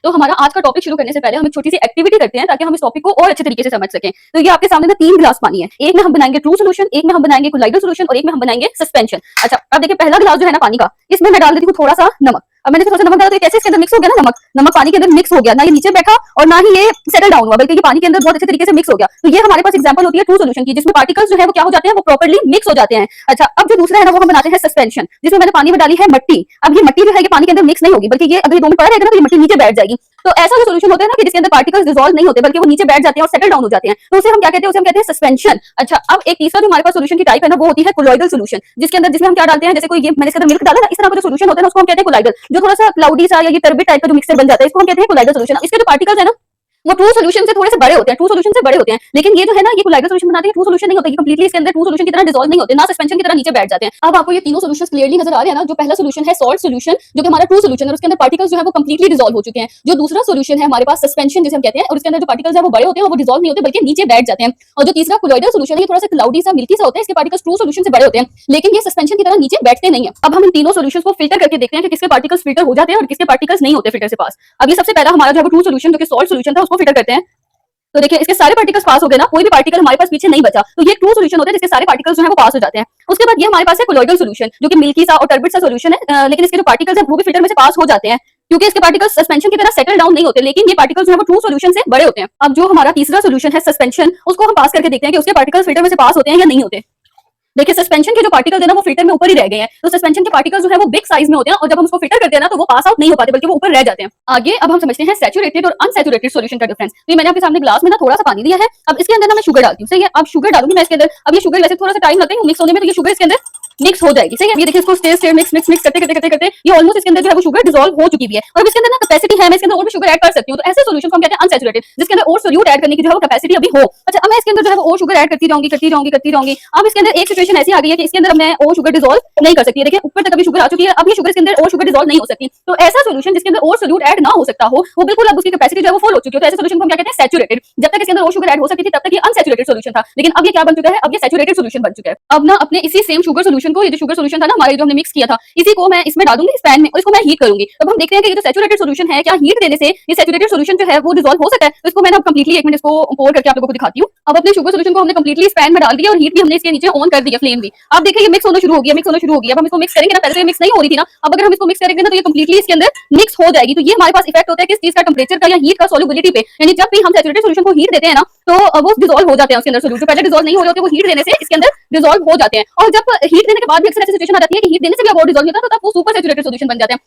तो हमारा आज का टॉपिक शुरू करने से पहले हम एक छोटी सी एक्टिविटी करते हैं ताकि हम इस टॉपिक को और अच्छे तरीके से समझ सकें। तो ये आपके सामने ना 3 गिलास पानी है। एक में हम बनाएंगे ट्रू सॉल्यूशन, एक में हम बनाएंगे कोलाइडल सॉल्यूशन और एक में हम बनाएंगे सस्पेंशन। अच्छा, अब देखिए पहला गिलास जो है ना पानी का, इसमें मैं डाल देती हूँ थोड़ा सा नमक। अब मैंने थोड़ा सा नमक डाला तो ये कैसे इसके अंदर मिक्स हो गया ना, नमक पानी के अंदर मिक्स हो गया, ना ये नीचे बैठा और ना ही ये सेटल डाउन हुआ, बल्कि ये पानी के अंदर बहुत अच्छे तरीके से मिक्स हो गया। तो ये हमारे पास एग्जांपल होती है ट्रू सॉल्यूशन की, जिसमें पार्टिकल्स जो है वो क्या हो जाते हैं, वो प्रॉपर्ली मिक्स हो जाते हैं। अच्छा, अब जो दूसरा है ना वो हम बनाते हैं सस्पेंशन, जिसमें मैंने पानी में डाली है मट्टी। अब ये मट्टी जो है ये पानी के अंदर मिक्स नहीं होगी, बल्कि ये अगर 2 मिनट पड़ा रहेगा ना तो ये मट्टी नीचे बैठ जाएगी। तो ऐसा जो सॉल्यूशन होता है ना कि जिसके अंदर पार्टिकल्स डिसॉल्व नहीं होते बल्कि वो नीचे बैठ जाते हैं और सेटल डाउन हो जाते हैं, तो उसे हम क्या कहते हैं, उसे हम कहते हैं सस्पेंशन। अच्छा, अब एक तीसरा जो हमारे पास सॉल्यूशन की टाइप है ना वो होती है कोलॉइडल सॉल्यूशन, जिसमें हम क्या डालते हैं, जैसे कोई ये मैंने इसके अंदर मिल्क डाला ना, इस तरह का जो सॉल्यूशन होता है ना उसको हम कहते हैं कोलॉइडल। जो थोड़ा सा क्लाउडी सा या ये टर्बिड टाइप का जो मिक्सचर बन जाता है इसको हम कहते हैं कोलॉइडल सॉल्यूशन। इसके जो पार्टिकल्स है ना वो ट्रू सॉल्यूशन से थोड़े से बड़े होते हैं, ट्रू सॉल्यूशन से बड़े होते हैं, लेकिन ये जो है ना ये कोलॉइडल सॉल्यूशन बनाते हैं, ट्रू सॉल्यूशन नहीं होता, ये कंप्लीटली इसके अंदर ट्रू सॉल्यूशन की तरह डिसॉल्व नहीं होते, ना सस्पेंशन की तरह नीचे बैठ जाते हैं। अब आपको ये तीनों सॉल्यूशंस क्लियरली नजर आ रहे हैं ना। जो पहला सॉल्यूशन है सॉल्ट सॉल्यूशन, जो कि हमारा ट्रू सॉल्यूशन है, उसके अंदर पार्टिकल्स जो है वो कंप्लीटली डिसॉल्व हो चुके हैं। जो दूसरा सॉल्यूशन है हमारे पास सस्पेंशन जिसे हम कहते हैं, और उसके अंदर जो पार्टिकल्स है वो बड़े होते हैं और वो डिसॉल्व नहीं होते बल्कि नीचे बैठ जाते हैं। और जो तीसरा कोलॉइडल सॉल्यूशन है ये थोड़ा सा क्लाउडी सा मिल्की सा होता है, इसके पार्टिकल्स ट्रू सॉल्यूशन से बड़े होते हैं लेकिन ये सस्पेंशन की तरह नीचे बैठते नहीं है। अब हम इन तीनों सॉल्यूशंस को फिल्टर करके देखते हैं कि किसके पार्टिकल्स फिल्टर हो जाते हैं और किसके पार्टिकल्स नहीं होते फिल्टर से पास। अब ये सबसे पहला हमारा जो है ट्रू सॉल्यूशन जो कि सॉल्ट सॉल्यूशन था उसको फिल्टर करते हैं। तो देखिए इसके सारे पार्टिकल्स पास हो गए ना, कोई भी पार्टिकल हमारे पास पीछे नहीं बचा, तो ये ट्रू सॉल्यूशन होता है जिसके सारे पार्टिकल्स जो है वो पास हो जाते हैं। उसके बाद ये हमारे पास है कोलॉइडल सॉल्यूशन, जो कि मिल्की सा और टर्बिड सा सॉल्यूशन है, लेकिन इसके जो पार्टिकल्स है वो भी फिल्टर में से पास हो जाते हैं क्योंकि इसके पार्टिकल्स सस्पेंशन की तरह सेटल डाउन नहीं होते, लेकिन ये पार्टिकल्स जो है वो ट्रू सॉल्यूशन से बड़े होते हैं। अब जो हमारा तीसरा सॉल्यूशन है सस्पेंशन, उसको हम पास करके देखते हैं कि उसके पार्टिकल्स फिल्टर में से पास होते हैं या नहीं होते। देखिए सस्पेंशन के जो पार्टिकल्स है ना वो फिल्टर में ऊपर ही रह गए हैं, तो सस्पेंशन के पार्टिकल्स जो है वो बिग साइज में होते हैं और जब हम उसको फिल्टर करते हैं ना तो वो पास आउट नहीं हो पाते बल्कि वो ऊपर रह जाते हैं। आगे अब हम समझते हैं सैचुरेटेड और अनसैचुरेटेड सॉल्यूशन का डिफरेंस। तो मैंने आपके सामने ग्लास में ना थोड़ा सा पानी दिया है, अब इसके अंदर ना मैं शुगर डालती हूँ, सही है। अब शुगर डालूंगी मैं इसके अंदर, अब ये शुगर वैसे थोड़ा सा टाइम लगता है मिक्स होने में, तो ये शुगर इसके अंदर मिक्स हो जाएगी, सही है। ये देखिए इसको stage stage mix mix mix करते करते करते करते ये ऑलमोस्ट इसके अंदर जो है वो शुगर डिसॉल्व हो चुकी है और अब इसके अंदर ना कैपेसिटी है, मैं इसके अंदर और भी शुगर ऐड कर सकती हूँ। तो ऐसे सॉल्यूशन को हम कहते हैं अनसैचुरेटेड, जिसके अंदर और सोल्यूट ऐड करने की जो है वो कैपेसिटी अभी हो। अच्छा, अब मैं इसके अंदर जो है वो और शुगर ऐड करती जाऊंगी करती जाऊंगी करती जाऊंगी। अब इसके अंदर एक सिचुएशन ऐसी आ गई है कि इसके अंदर मैं और शुगर डिसॉल्व नहीं कर सकती। देखिए ऊपर तक अभी शुगर आ चुकी है, अब ये शुगर इसके अंदर और शुगर डिसॉल्व नहीं हो सकती। तो ऐसा सॉल्यूशन जिसके अंदर और सोल्यूट ऐड ना हो सकता हो, वो बिल्कुल अब उसकी कैपेसिटी जो है वो फुल हो चुकी है, तो ऐसे सॉल्यूशन को हम क्या कहते हैं सैचुरेटेड। जब तक इसके अंदर और शुगर ऐड हो सकती थी तब तक ये अनसैचुरेटेड सॉल्यूशन था, लेकिन अब ये क्या बन चुका है, अब ये सैचुरेटेड सॉल्यूशन बन चुका है। अब ना अपने इसी सेम शुगर सॉल्यूशन को, ये जो शुगर सॉल्यूशन था ना हमारे जो हमने मिक्स किया था, इसी को मैं इसमें डाल दूंगी इस पैन में और इसको मैं हीट करूंगी। तब हम देखते हैं कि ये जो सैचुरेटेड सॉल्यूशन है क्या हीट देने से ये सैचुरेटेड सॉल्यूशन जो है वो डिसॉल्व हो सकता है। तो इसको मैं ना कंप्लीटली एक मिनट इसको पोर करके आप लोगों को दिखाती हूँ। अब अपने शुगर सॉल्यूशन को हमने कंप्लीटली इस पैन में डाल दिया और हीट भी हमने इसके नीचे ऑन कर दिया, फ्लेम भी। अब देखिए ये मिक्स होना शुरू हो गया, मिक्स होना शुरू हो गया। अब हम इसको मिक्स करेंगे ना, पहले से मिक्स नहीं हो रही थी ना, अब अगर हम इसको मिक्स करेंगे ना तो ये कंप्लीटली इसके अंदर मिक्स हो जाएगी। तो ये हमारे पास इफेक्ट होता है किस चीज का, टेम्परेचर का या हीट का सॉल्युबिलिटी पे। यानी जब भी हम सैचुरेटेड सॉल्यूशन को हीट देते हैं ना तो वो डिसॉल्व हो जाते हैं उसके अंदर सॉल्यूट, पहले डिसॉल्व नहीं हो रहे होते वो हीट देने से इसके अंदर डिसॉल्व हो जाते हैं। और जब हीट देने के बाद भी अक्सर ऐसी सिचुएशन आ जाती है कि हीट देने से भी अब और डिसॉल्व नहीं होता, तो तब वो सुपर सैचुरेटेड सॉल्यूशन बन जाते हैं।